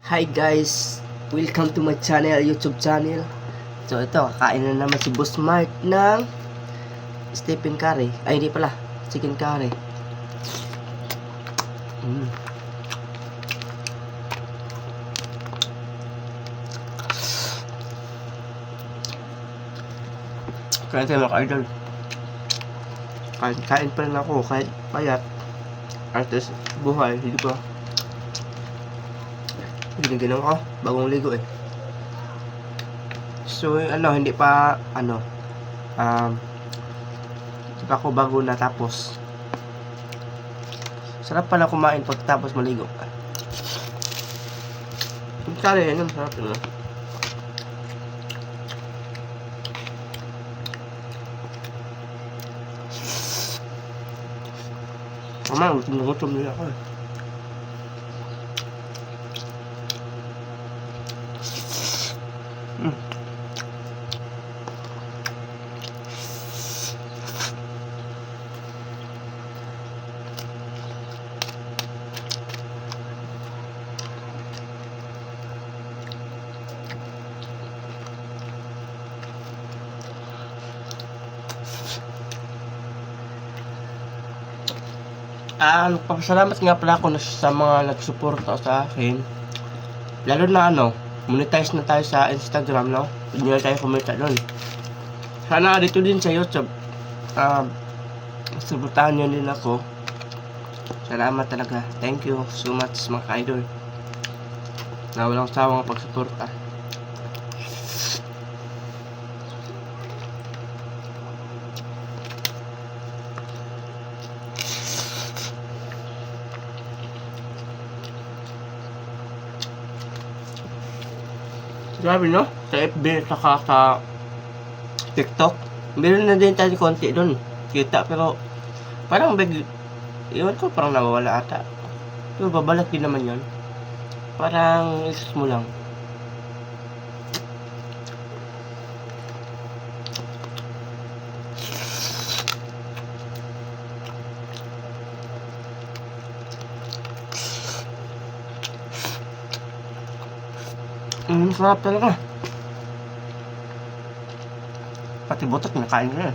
Hi guys! Welcome to my channel, YouTube channel. So ito, kakain na naman si Boss Mart ng Stephen Curry. Ay, hindi pala. Chicken curry. Kaya tayo mga idol. Kain pa rin ako kahit payat. Artist buhay, hindi ko. Ginaganon ko, bagong ligo eh. So, hindi pa, hindi pa ako bago natapos. Sarap pala kumain pagkatapos maligo. Yung kari, sarap yun. Mama, gutom nila ako eh. Nagpapasalamat nga pala ako sa mga nagsuporta sa akin. Lalo na monetize na tayo sa Instagram, no? Hindi na tayo kumita doon. Sana dito din sa YouTube. Suportahan nyo din ako. Salamat talaga. Thank you so much mga ka-idol. Na walang sawang pagsuporta. Grabe no? Sa FB saka sa TikTok meron na din tayo konti doon kita, pero parang iwan ko, parang nawawala ata. Pero babalik din naman yon. Parang isus mo lang. Sarap talaga. Pati butot nakain ko na.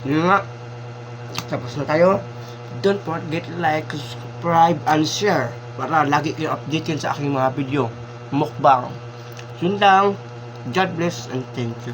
Yun nga. Tapos na tayo. Don't forget to like, subscribe, and share para lagi kayo updated sa aking mga video mukbang. Yun lang. God bless and thank you.